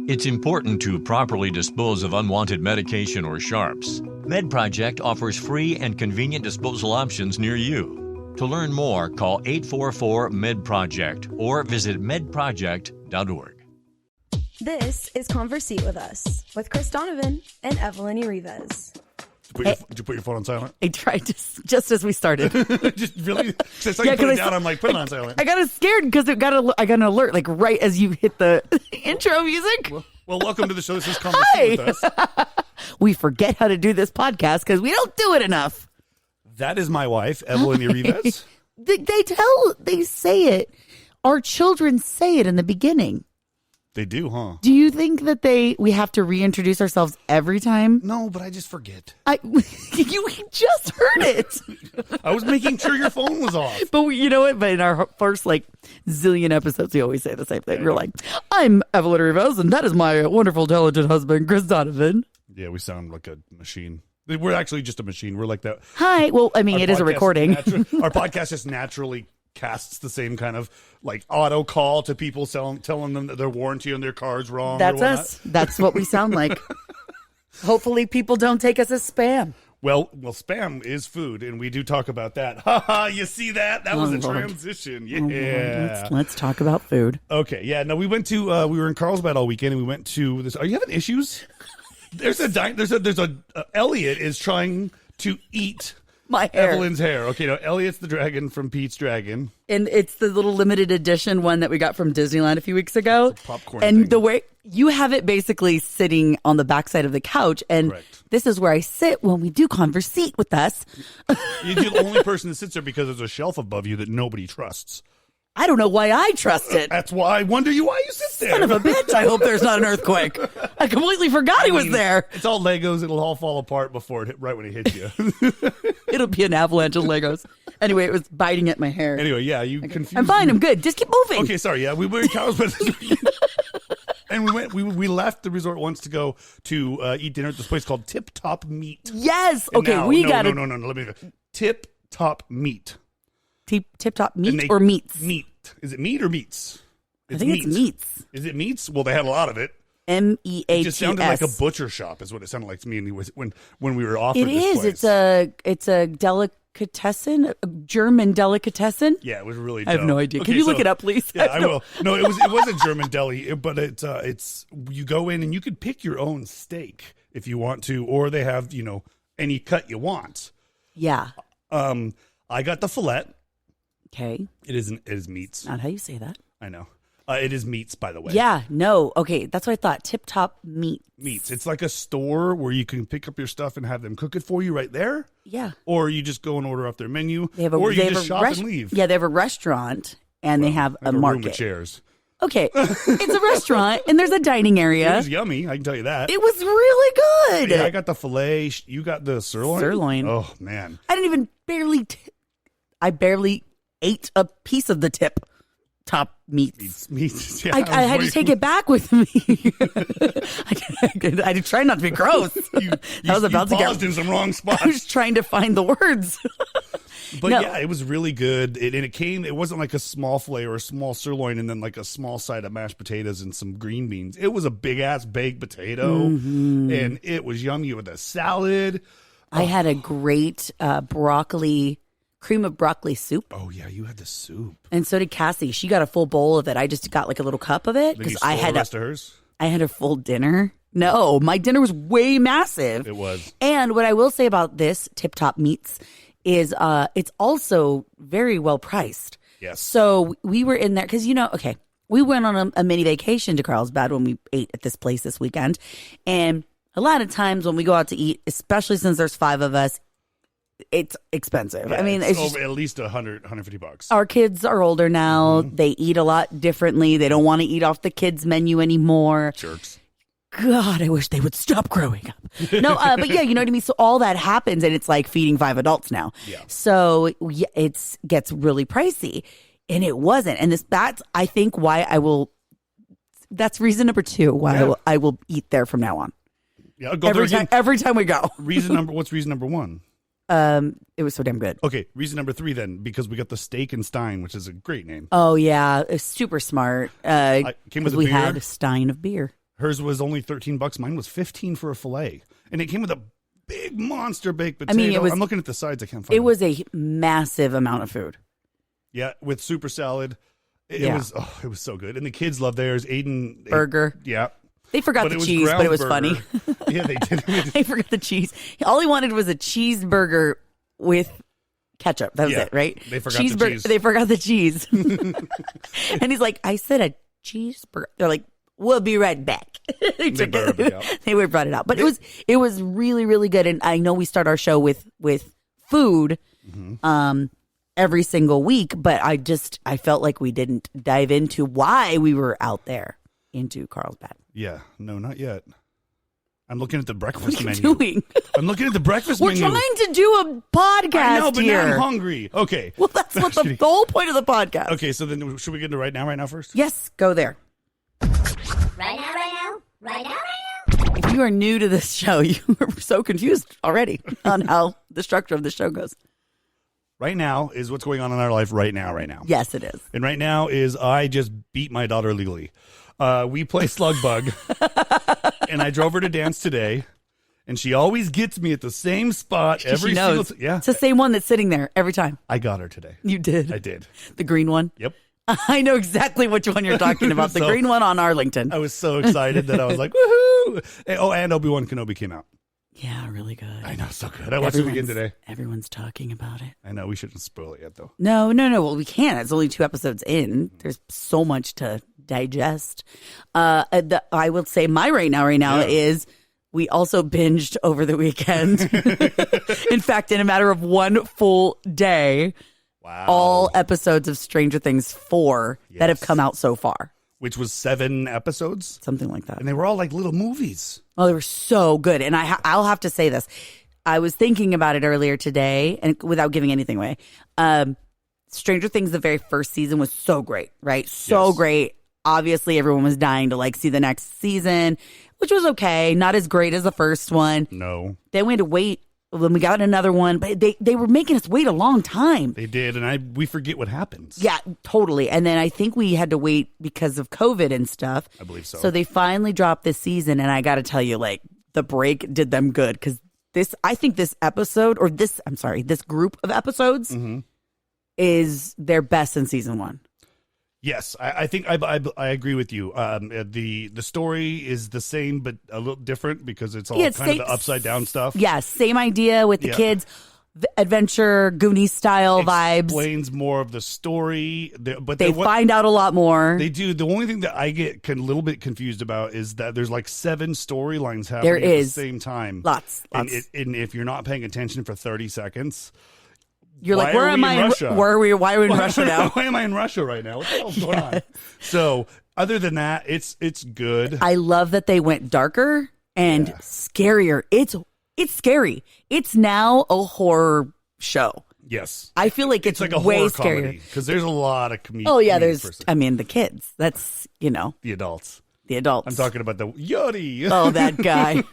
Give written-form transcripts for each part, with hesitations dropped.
It's important to properly dispose of unwanted medication or sharps. MedProject offers free and convenient disposal options near you. To learn more, call 844-MedProject or visit medproject.org. This is Conversate with Us with Chris Donovan and Evelyn Rivas. Did you put your phone on silent? I tried just as we started. Just really? Since I put it down, I'm like, put it on silent. I got scared because I got an alert like right as you hit the intro music. Well, welcome to the show. This is Conversate with Us. We forget how to do this podcast because we don't do it enough. That is my wife, Evelyn Rivas. They say it. Our children say it in the beginning. They do, huh? Do you think that we have to reintroduce ourselves every time? No, but I just forget. You just heard it. I was making sure your phone was off. But you know what? But in our first zillion episodes, we always say the same thing. We're like, I'm Evelyn Rivas, and that is my wonderful, talented husband, Chris Donovan. Yeah, we sound like a machine. We're actually just a machine. We're like that. Hi. Well, I mean, it is a recording. Our podcast just naturally casts the same kind of auto call to people telling them that their warranty on their car's wrong. That's us. That's what we sound like. Hopefully people don't take us as spam. Well, spam is food, and we do talk about that. Ha ha! You see that? That was a Lord. transition. Yeah. Let's talk about food. Okay. Yeah. No, we went to we were in Carlsbad all weekend, and we went to this. Are you having issues? There's a Elliot is trying to eat my hair. Evelyn's hair. Okay, no, Elliot's the dragon from Pete's Dragon. And it's the little limited edition one that we got from Disneyland a few weeks ago. It's a popcorn and thing. The way you have it basically sitting on the backside of the couch. And Correct. This is where I sit when we do Conversate with Us. You're the only person that sits there because there's a shelf above you that nobody trusts. I don't know why I trust it. That's why I wonder why you sit there. Son of a bitch. I hope there's not an earthquake. I completely forgot he was there. It's all Legos. It'll all fall apart before right when it hits you. It'll be an avalanche of Legos. Anyway, it was biting at my hair. Anyway, yeah, you confused I'm fine. me. I'm good. Just keep moving. Okay, sorry. Yeah, we were in Carlsbad this weekend. And we left the resort once to go to eat dinner at this place called Tip Top Meat. Yes. And Okay, now, we got it. No. Let me go. Tip Top Meat. Tip Top Meat or Meats? Meat. Is it meat or meats? I think it's meats. Is it meats? Well, they had a lot of it. MEATS. It just sounded like a butcher shop is what it sounded like to me when we were offered this place. It's a delicatessen, a German delicatessen. Yeah, it was really I have dope. no idea. Can you look it up, please? Yeah, I will. No, it was a German deli, but it's you go in and you could pick your own steak if you want to, or they have, any cut you want. Yeah. I got the fillet. Okay. It is meats. Not how you say that. I know. It is meats, by the way. Yeah, no. Okay, that's what I thought. Tip Top Meat. Meats. It's like a store where you can pick up your stuff and have them cook it for you right there. Yeah. Or you just go and order off their menu. You just shop and leave. Yeah, they have a restaurant and they have a market. Room with chairs. Okay, it's a restaurant and there's a dining area. It was yummy, I can tell you that. It was really good. Yeah, I got the filet. You got the sirloin? Sirloin. Oh, man. I didn't even I barely ate a piece of the Tip Top Meats. Meats. Yeah, I had to take it back with me. I try not to be gross. I was about to paused in some wrong spots. I was trying to find the words. But yeah, it was really good. It wasn't like a small filet or a small sirloin and then like a small side of mashed potatoes and some green beans. It was a big ass baked potato and it was yummy with a salad. I had a great cream of broccoli soup. Oh yeah, you had the soup. And so did Cassie. She got a full bowl of it. I just got like a little cup of it because I had the rest of hers. I had a full dinner. No, my dinner was way massive. It was. And what I will say about this Tip Top Meats is it's also very well priced. Yes. So we were in there because, we went on a mini vacation to Carlsbad when we ate at this place this weekend. And a lot of times when we go out to eat, especially since there's 5 of us, it's expensive. Yeah, I mean, it's over at least $150. Our kids are older now. They eat a lot differently. They don't want to eat off the kids' menu anymore. Jerks. God, I wish they would stop growing up. No, but yeah, you know what I mean? So all that happens and it's like feeding 5 adults now. Yeah. So it gets really pricey. And it wasn't. And that's, I think, why that's reason number 2 why I will eat there from now on. Yeah, I'll go every time we go. What's reason number 1? It was so damn good. Okay, reason number 3 then, because we got the Steak and Stein, which is a great name. Oh yeah, it's super smart. Came with a we beer. had a stein of beer. Hers was only $13. Mine was $15 for a fillet, and it came with a big monster baked potato. I mean, I'm looking at the sides. I can't find it. It was a massive amount of food. Yeah, with super salad. It was so good, and the kids loved theirs. Aiden burger. Yeah. They forgot the cheese, but it was funny. Yeah, they did. They forgot the cheese. All he wanted was a cheeseburger with ketchup. That was it, right? They forgot the cheese. They forgot the cheese. And he's like, I said a cheeseburger. They're like, we'll be right back. They brought it out. But it was really, really good. And I know we start our show with food every single week, but I felt like we didn't dive into why we were out there into Carlsbad. Yeah, no, not yet. I'm looking at the breakfast What are you menu. doing? I'm looking at the breakfast We're menu. trying to do a podcast I know, but here. now I'm hungry. Okay. Well, that's what the whole point of the podcast. Okay, so then should we get into right now first? Yes, go there. Right now. If you are new to this show, you are so confused already on how the structure of the show goes. Right now is what's going on in our life right now. Yes, it is. And right now is I just beat my daughter legally. We play Slug Bug, and I drove her to dance today, and she always gets me at the same spot every single time. Yeah. It's the same one that's sitting there every time. I got her today. You did? I did. The green one? Yep. I know exactly which one you're talking about. The So- green one on Arlington. I was so excited that I was like, woohoo! And Obi-Wan Kenobi came out. Yeah, really good. I know, so good. I watched it again today. Everyone's talking about it. I know, we shouldn't spoil it yet, though. No. Well, we can't. It's only 2 episodes in. There's so much to digest. I will say my right now is we also binged over the weekend. In fact, in a matter of 1 full day, Wow. all episodes of Stranger Things 4 that have come out so far. Which was 7 episodes. Something like that. And they were all like little movies. Oh, they were so good. And I'll have to say this. I was thinking about it earlier today, and without giving anything away. Stranger Things, the very first season was so great, right? So great. Obviously, everyone was dying to see the next season, which was okay. Not as great as the first one. No. Then we had to wait. When we got another one, but they were making us wait a long time. They did, and we forget what happens. Yeah, totally. And then I think we had to wait because of COVID and stuff. I believe so. So they finally dropped this season, and I got to tell you, the break did them good because I think this group of episodes is their best in season 1. Yes, I think I agree with you. The story is the same, but a little different because it's all kind of the upside down stuff. Yeah, same idea with the kids, the adventure, Goonies style vibes. Explains more of the story, but they find out a lot more. They do. The only thing that I get a little bit confused about is that there's 7 storylines happening at the same time. Lots. And if you're not paying attention for 30 seconds. You're like, where am I in Russia? Why are we in Russia now? Why am I in Russia right now? What the hell's going on? So, other than that, it's good. I love that they went darker and scarier. It's scary. It's now a horror show. Yes. I feel like it's like a way horror scarier. Because there's a lot of comedy. Oh, yeah, the kids. That's, the adults. The adults. I'm talking about the Yodi. Oh, that guy.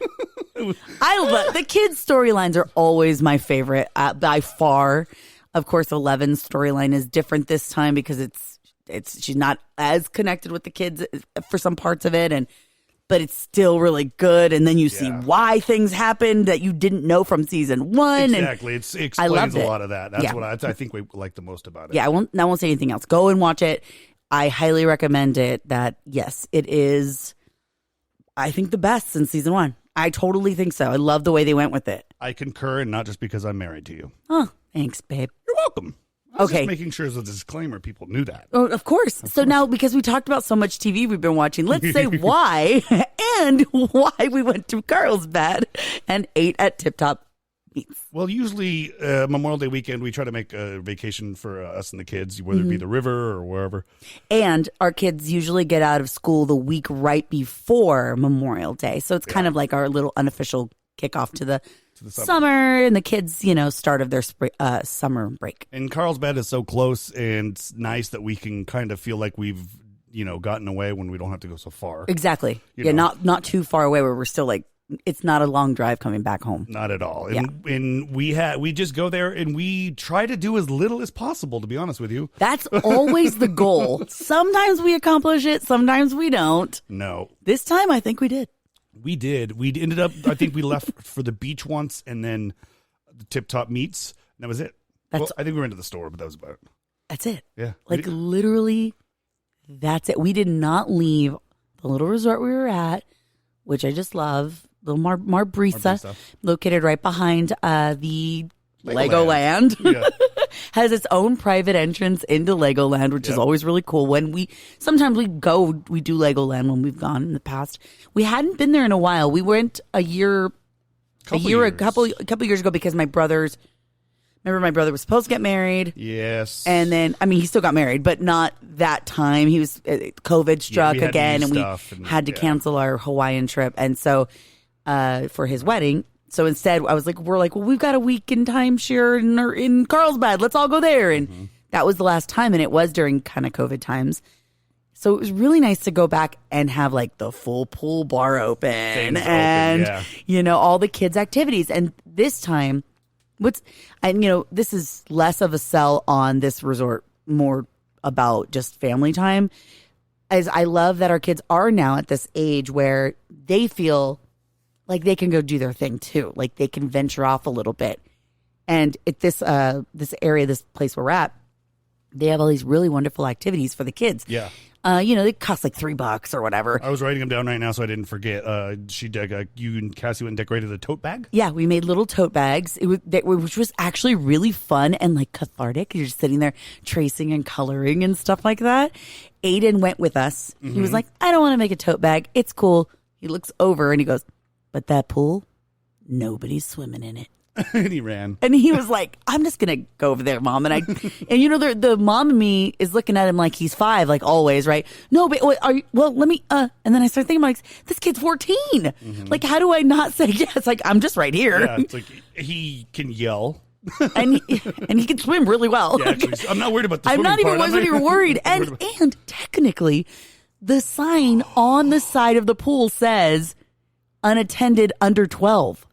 I love the kids' storylines are always my favorite by far. Of course, Eleven's storyline is different this time because she's not as connected with the kids for some parts of it, but it's still really good. And then you see why things happened that you didn't know from season 1. Exactly, it explains a lot of that. That's what I think we like the most about it. Yeah, I won't say anything else. Go and watch it. I highly recommend it. That yes, it is. I think the best in season 1. I totally think so. I love the way they went with it. I concur, and not just because I'm married to you. Oh, thanks, babe. You're welcome. I was Okay. just making sure as a disclaimer people knew that. Oh, of course. Now, because we talked about so much TV we've been watching, let's say why and why we went to Carlsbad and ate at Tip Top Meats. Well, usually Memorial Day weekend, we try to make a vacation for us and the kids, whether it be the river or wherever. And our kids usually get out of school the week right before Memorial Day. So it's kind of like our little unofficial kickoff to the summer and the kids, start of their summer break. And Carlsbad is so close and it's nice that we can kind of feel like we've, gotten away when we don't have to go so far. Exactly. Not too far away where we're still it's not a long drive coming back home. Not at all. Yeah. And we just go there and we try to do as little as possible, to be honest with you. That's always the goal. Sometimes we accomplish it, sometimes we don't. No. This time, I think we did. We did. We ended up, I think we left for the beach once and then the Tip Top Meats. And that was it. I think we went to the store, but that was about it. That's it. Yeah. Like literally, that's it. We did not leave the little resort we were at, which I just love. Little Marbrisa, located right behind the Legoland. Yeah. Has its own private entrance into Legoland, which is always really cool. Sometimes we do Legoland when we've gone in the past. We hadn't been there in a while. We went a couple years ago because my brother was supposed to get married. Yes. And then, he still got married, but not that time. He was, COVID struck again, and we had to cancel our Hawaiian trip. And so, for his wedding. So instead, we're like, well, we've got a week in timeshare in Carlsbad. Let's all go there. And that was the last time. And it was during kind of COVID times. So it was really nice to go back and have like the full pool bar open all the kids' activities. And this time, this is less of a sell on this resort, more about just family time. As I love that our kids are now at this age where they feel like they can go do their thing too. Like they can venture off a little bit. And at this place we're at, they have all these really wonderful activities for the kids. Yeah. They cost like $3 or whatever. I was writing them down right now so I didn't forget. You and Cassie went and decorated a tote bag? Yeah, we made little tote bags, which was actually really fun and like cathartic. You're just sitting there tracing and coloring and stuff like that. Aiden went with us. Mm-hmm. He was like, I don't want to make a tote bag. It's cool. He looks over and he goes, but that pool, nobody's swimming in it. And he ran. And he was like, I'm just going to go over there, Mom. And the mom in me is looking at him like he's 5, like always, right? No, but let me, and then I start thinking, like, this kid's 14. Mm-hmm. Like, how do I not say yes? Like, I'm just right here. Yeah, it's like he can yell. and he can swim really well. Yeah, actually, I'm not worried about the I'm not even worried. And technically, the sign on the side of the pool says, unattended under 12.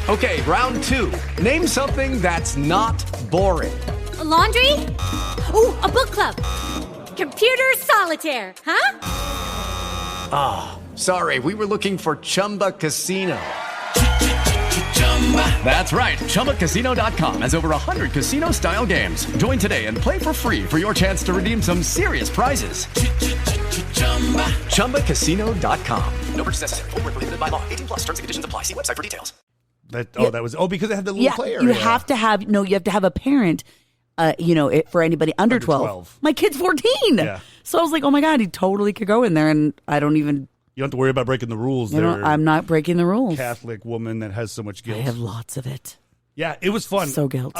Okay, round 2. Name something that's not boring. A laundry? Ooh, a book club. Computer solitaire, huh? Sorry, we were looking for Chumba Casino. That's right, ChumbaCasino.com has over 100 casino-style games. Join today and play for free for your chance to redeem some serious prizes. ChumbaCasino.com. No purchase necessary. Void where prohibited by law. 18+ terms and conditions apply. See website for details. Because it had the little player. You have to have a parent, for anybody under 12. My kid's 14. Yeah. So I was like, oh my God, he totally could go in there and I don't even. You don't have to worry about breaking the rules. I'm not breaking the rules. Catholic woman that has so much guilt. I have lots of it. Yeah, it was fun. So guilt.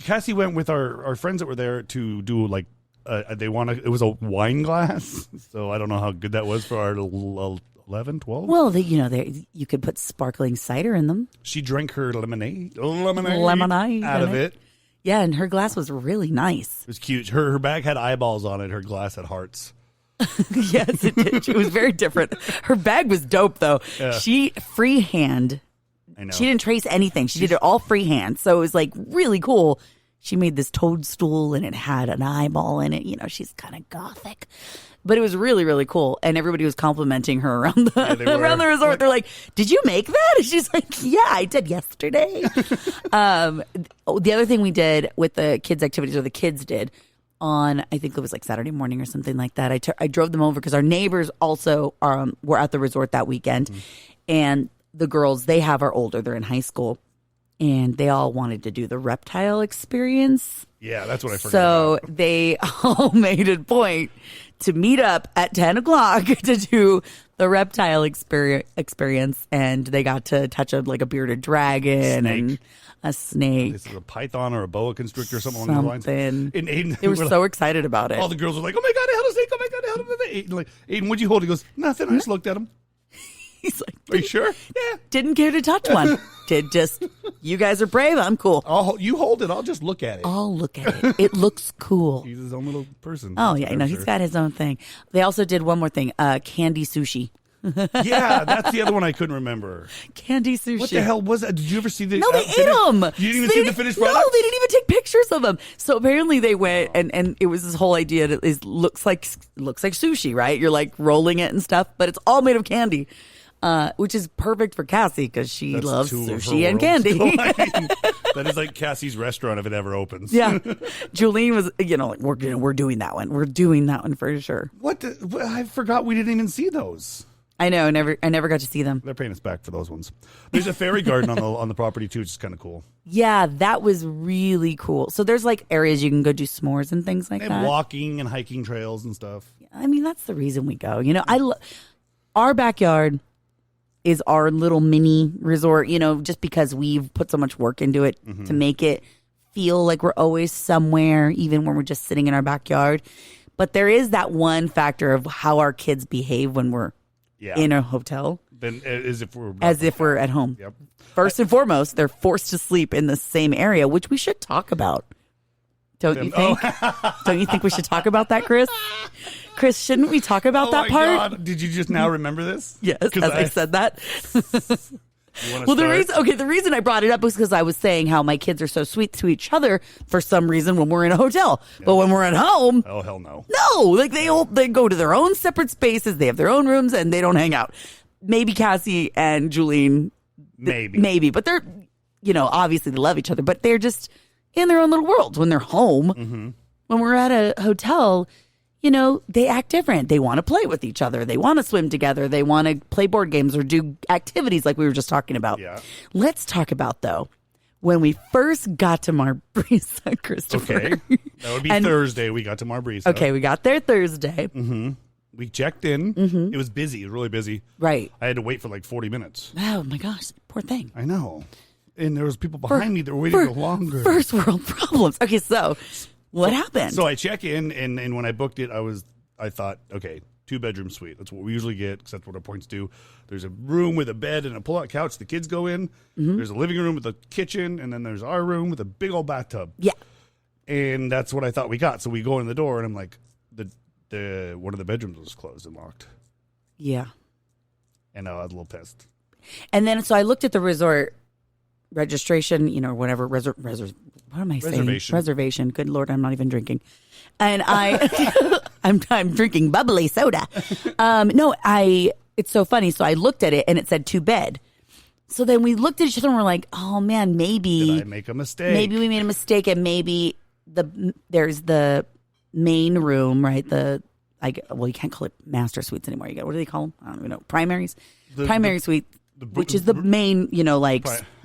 Cassie went with our friends that were there to do like, it was a wine glass. So I don't know how good that was for our 11, 12? Well, you could put sparkling cider in them. She drank her lemonade out of it. Yeah, and her glass was really nice. It was cute. Her bag had eyeballs on it. Her glass had hearts. Yes, it did. She was very different. Her bag was dope, though. Yeah. She freehand. I know. She didn't trace anything. She did it all freehand. So it was like really cool. She made this toadstool and it had an eyeball in it. She's kind of gothic. But it was really, really cool. And everybody was complimenting her around the resort. They're like, did you make that? And she's like, yeah, I did yesterday. The other thing we did with the kids' activities, or the kids did, on, I think it was like Saturday morning or something like that. I drove them over because our neighbors also were at the resort that weekend. Mm-hmm. And the girls, they are older. They're in high school. And they all wanted to do the reptile experience. Yeah, that's what I forgot. So they all made a point to meet up at 10 o'clock to do the reptile experience. And they got to touch a bearded dragon and a snake. This is a python or a boa constrictor or something along those lines. And Aiden, they were so excited about it. All the girls were like, oh my God, I held a snake. Oh my God, I held a snake. Aiden, what'd you hold? He goes, nothing. I just looked at him. He's like, are you sure? Yeah. Didn't care to touch one. You guys are brave. I'm cool. You hold it. I'll just look at it. I'll look at it. It looks cool. He's his own little person. Oh, yeah. He's got his own thing. They also did one more thing, candy sushi. Yeah, that's the other one I couldn't remember. Candy sushi. What the hell was that? Did you ever see the? No, they ate them. You didn't even see the finished product? No, they didn't even take pictures of them. So apparently they went and it was this whole idea that it looks like sushi, right? You're like rolling it and stuff, but it's all made of candy. Which is perfect for Cassie because she loves sushi and candy. That is like Cassie's restaurant if it ever opens. Yeah. Julene was, like, we're doing that one. We're doing that one for sure. I forgot we didn't even see those. I know. I never got to see them. They're paying us back for those ones. There's a fairy garden on the property too, which is kind of cool. Yeah, that was really cool. So there's like areas you can go do s'mores and things like that. Walking and hiking trails and stuff. I mean, that's the reason we go. Our backyard is our little mini resort, just because we've put so much work into it to make it feel like we're always somewhere, even when we're just sitting in our backyard. But there is that one factor of how our kids behave when we're in a hotel. Then as if we're at home. Yep. First and foremost, they're forced to sleep in the same area, which we should talk about. Don't you think? Don't you think we should talk about that, Chris? Chris, shouldn't we talk about that part? God. Did you just now remember this? Yes, as I said that. Well, the reason I brought it up was because I was saying how my kids are so sweet to each other for some reason when we're in a hotel, but when we're at home, oh hell no, like they go to their own separate spaces, they have their own rooms, and they don't hang out. Maybe Cassie and Julene, maybe, but they're obviously they love each other, but they're just in their own little worlds when they're home. Mm-hmm. When we're at a hotel, they act different. They want to play with each other. They want to swim together. They want to play board games or do activities like we were just talking about. Yeah. Let's talk about, though, when we first got to Marbrisa, Christopher. Okay. That would be Thursday. We got to Marbrisa. Okay, we got there Thursday. Mm-hmm. We checked in. Mm-hmm. It was busy. It was really busy. Right. I had to wait for like 40 minutes. Oh, my gosh. Poor thing. I know. And there was people behind me that were waiting longer. First world problems. Okay, so what happened? So I check in, and when I booked it, I thought, okay, 2-bedroom suite. That's what we usually get, because that's what our points do. There's a room with a bed and a pull-out couch the kids go in. Mm-hmm. There's a living room with a kitchen, and then there's our room with a big old bathtub. Yeah. And that's what I thought we got. So we go in the door, and I'm like, the one of the bedrooms was closed and locked. Yeah. And I was a little pissed. And then, so I looked at the resort registration, whatever, what am I saying? Reservation. Good Lord, I'm not even drinking. And I'm drinking bubbly soda. It's so funny. So I looked at it and it said 2-bed. So then we looked at each other and we're like, oh man, maybe. Did I make a mistake? Maybe we made a mistake, and maybe there's the main room, right? You can't call it master suites anymore. What do they call them? I don't even know. Primaries? Primary suite, which is the main,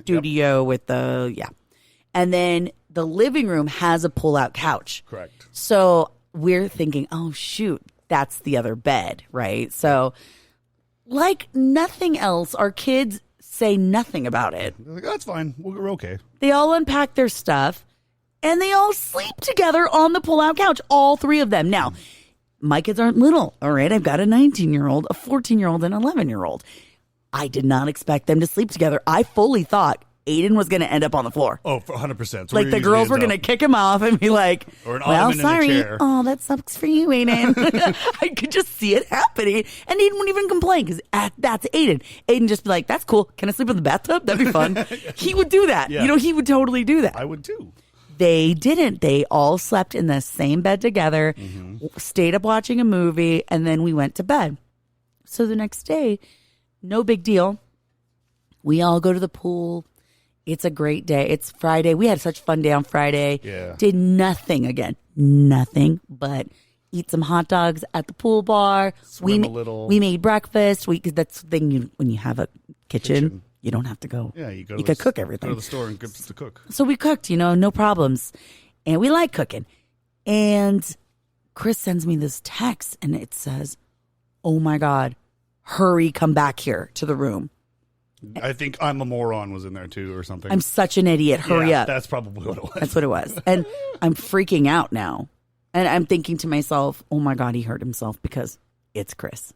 studio with and then the living room has a pull-out couch. Correct. So we're thinking, oh shoot, that's the other bed, right? So like nothing else, our kids say nothing about it. They're like, oh, that's fine. We're okay. They all unpack their stuff and they all sleep together on the pull-out couch, all 3 of them. Now, my kids aren't little, all right? I've got a 19-year-old, a 14-year-old, and an 11-year-old. I did not expect them to sleep together. I fully thought Aiden was going to end up on the floor. Oh, 100%. So like the girls were going to kick him off and be like, well, sorry. In a chair. Oh, that sucks for you, Aiden. I could just see it happening. And Aiden wouldn't even complain because that's Aiden. Aiden just be like, that's cool. Can I sleep in the bathtub? That'd be fun. He would do that. Yeah. He would totally do that. I would too. They didn't. They all slept in the same bed together, stayed up watching a movie, and then we went to bed. So the next day, no big deal. We all go to the pool. It's a great day. It's Friday. We had such a fun day on Friday. Yeah. Did nothing but eat some hot dogs at the pool bar. Swim a little. We made breakfast. Because that's the thing, when you have a kitchen, you don't have to go. Yeah, you could cook everything. Go to the store and get to cook. So we cooked, no problems. And we like cooking. And Chris sends me this text and it says, oh my God, hurry, come back here to the room. I think I'm a moron was in there too or something. I'm such an idiot. Hurry up. That's probably what it was. That's what it was. And I'm freaking out now. And I'm thinking to myself, oh my God, he hurt himself because it's Chris.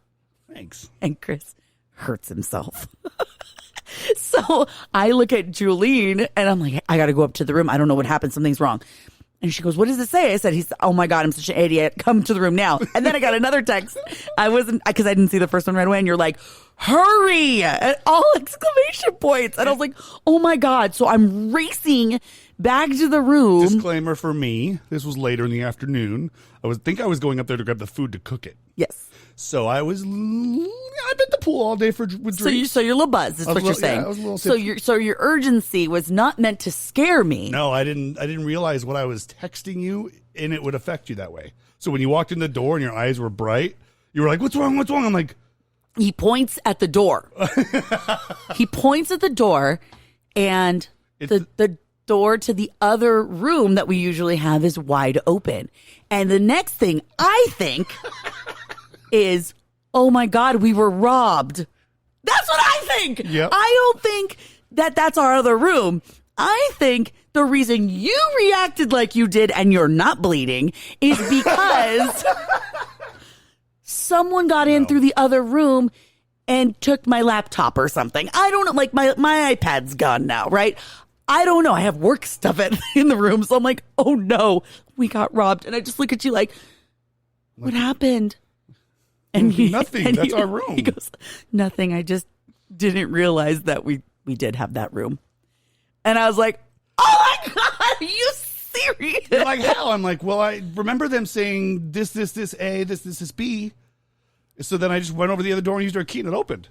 Thanks. And Chris hurts himself. So I look at Julene and I'm like, I got to go up to the room. I don't know what happened. Something's wrong. And she goes, what does it say? I said, oh my God, I'm such an idiot. Come to the room now. And then I got another text. Because I didn't see the first one right away. And you're like, hurry! All exclamation points. And I was like, oh my God. So I'm racing back to the room. Disclaimer for me, this was later in the afternoon. I was going up there to grab the food to cook it. Yes. So I'm at the pool all day with drinks. So you're a little buzzed, is what you're saying. Yeah, I was a little so your urgency was not meant to scare me. No, I didn't realize what I was texting you, and it would affect you that way. So when you walked in the door and your eyes were bright, you were like, "What's wrong? What's wrong?" I'm like, he points at the door. He points at the door, and the door to the other room that we usually have is wide open. And the next thing I think is, oh my God, we were robbed. That's what I think. Yep. I don't think that that's our other room. I think the reason you reacted like you did and you're not bleeding is because someone got in through the other room and took my laptop or something. I don't know. Like my iPad's gone now, right? I don't know. I have work stuff in the room. So I'm like, oh no, we got robbed. And I just look at you like, what happened? And nothing. That's our room. He goes, nothing. I just didn't realize that we did have that room. And I was like, oh my God, are you serious? You're like, how? I'm like, well, I remember them saying this A, this B. So then I just went over the other door and used our key and it opened.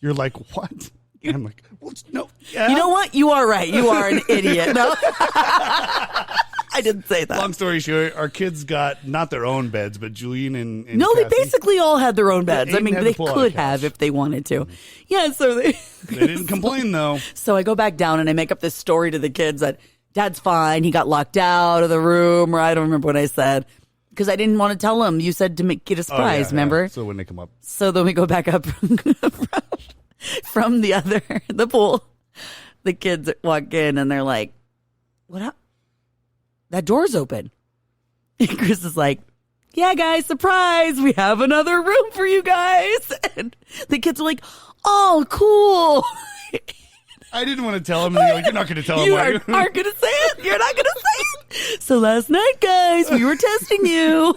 You're like, what? And I'm like, well, no. Yeah. You know what? You are right. You are an idiot. No, I didn't say that. Long story short, our kids got not their own beds, but Julian and no, Kathy, they basically all had their own beds. I mean, they could have if they wanted to. Yeah, so they didn't complain though. So I go back down and I make up this story to the kids that Dad's fine. He got locked out of the room, or I don't remember what I said. Because I didn't want to tell them. You said to get a surprise, remember? Yeah. So when they come up. So then we go back up from the pool. The kids walk in and they're like, what up? That door's open. And Chris is like, yeah, guys, surprise. We have another room for you guys. And the kids are like, oh, cool. I didn't want to tell him. And you're like, you're not going to tell him. You aren't going to say it. You're not going to say it. So last night, guys, we were testing you.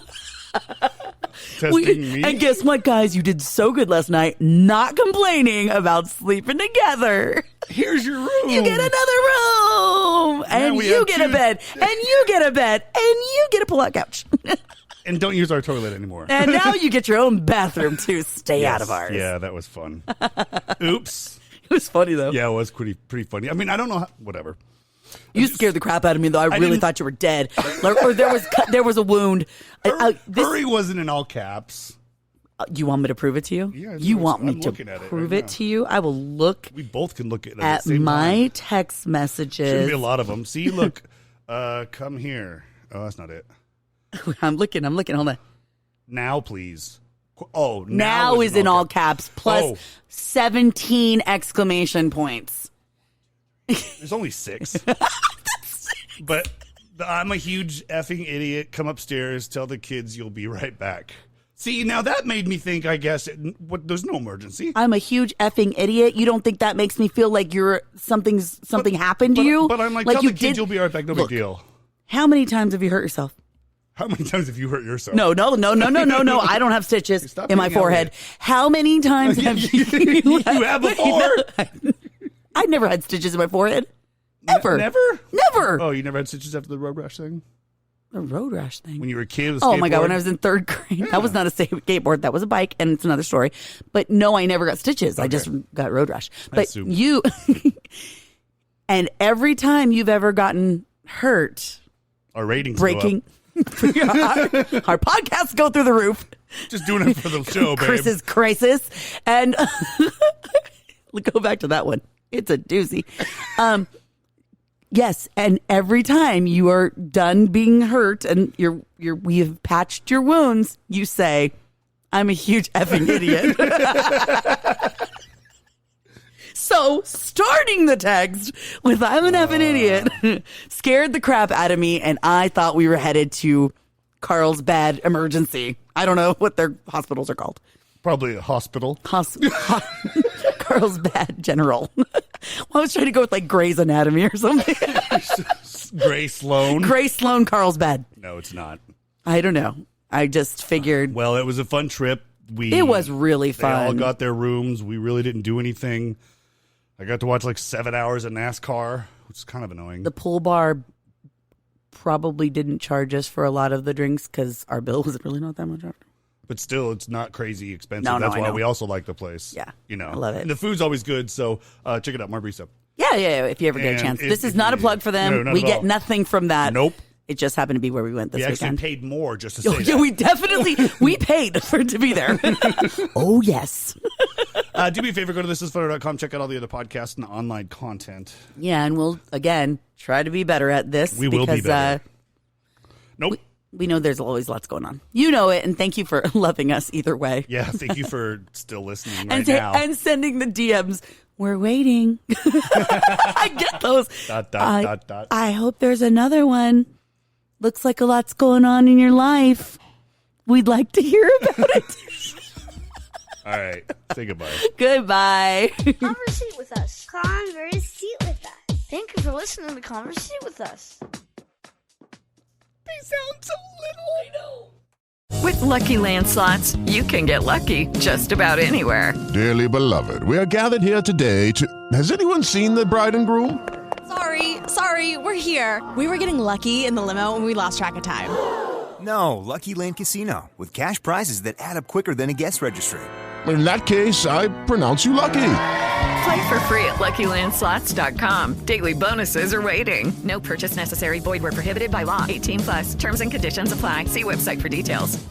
Testing me? And guess what, guys? You did so good last night, not complaining about sleeping together. Here's your room. You get another room. And you get a bed. And you get a bed. And you get a pull-out couch. And don't use our toilet anymore. And now you get your own bathroom, too. Stay out of ours. Yeah, that was fun. Oops. It was funny, though. Yeah, it was pretty funny. I mean, I don't know how, whatever. You scared the crap out of me, though. I really thought you were dead. Or there was a wound. Hurry wasn't in all caps. You want me to prove it to you? Yeah, you want me to prove it to you? I will look. We both can look at the same my time. Text messages. Shouldn't be a lot of them. See, look. Come here. Oh, that's not it. I'm looking. Hold on. Now, please. Oh, now is in all caps plus 17 exclamation points. There's only 6. But I'm a huge effing idiot. Come upstairs, tell the kids you'll be right back. See, now that made me think, I guess, there's no emergency. I'm a huge effing idiot. You don't think that makes me feel like something happened to you? But I'm like tell the kids you'll be right back. No big deal. How many times have you hurt yourself? How many times have you hurt yourself? No. I don't have stitches in my forehead. How many times have you? You have before. I've never had stitches in my forehead. Ever. Never. Oh, you never had stitches after the road rash thing? The road rash thing? When you were a kid with Oh, my God. When I was in 3rd grade. Yeah. That was not a skateboard. That was a bike, and it's another story. But no, I never got stitches. Okay. I just got road rash. But you... And every time you've ever gotten hurt... Our ratings breaking... Our podcasts go through the roof. Just doing it for the show, babe. Chris's crisis. And go back to that one. It's a doozy. Yes, and every time you are done being hurt and we have patched your wounds, you say, I'm a huge effing idiot. So, starting the text with I'm an effing idiot scared the crap out of me, and I thought we were headed to Carlsbad emergency. I don't know what their hospitals are called. Probably a hospital. Carlsbad General. Well, I was trying to go with like Grey's Anatomy or something. Gray Sloan. Gray Sloan Carlsbad. No, it's not. I don't know. I just figured. Well, it was a fun trip. It was really fun. They all got their rooms. We really didn't do anything. I got to watch like 7 hours of NASCAR, which is kind of annoying. The pool bar probably didn't charge us for a lot of the drinks because our bill was really not that much after. But still, it's not crazy expensive. No, That's I why know. we also like the place. Yeah. You know, I love it. And the food's always good, so check it out, Marbrisa. Yeah, if you ever get a And chance. if- This is if not a you- plug for them. No, not we at get all. nothing from that. Nope. It just happened to be where we went this We actually weekend. paid more just to say Oh, yeah, that. we definitely we paid for it to be there. Oh, yes. Do me a favor, go to thisisfunner.com, check out all the other podcasts and online content. Yeah, and we'll, again, try to be better at this. We will be because, better. Nope. We know there's always lots going on. You know it, and thank you for loving us either way. Yeah, thank you for still listening and, right now. and sending the DMs. We're waiting. I get those. ... I hope there's another one. Looks like a lot's going on in your life. We'd like to hear about it. All right. Say goodbye. Goodbye. Conversate with us. Conversate with us. Thank you for listening to Conversate with us. They sound so little. I know. With Lucky Land Slots, you can get lucky just about anywhere. Dearly beloved, we are gathered here today to... Has anyone seen the bride and groom? Sorry, we're here. We were getting lucky in the limo and we lost track of time. No, Lucky Land Casino, with cash prizes that add up quicker than a guest registry. In that case, I pronounce you lucky. Play for free at LuckyLandSlots.com. Daily bonuses are waiting. No purchase necessary. Void where prohibited by law. 18+. Terms and conditions apply. See website for details.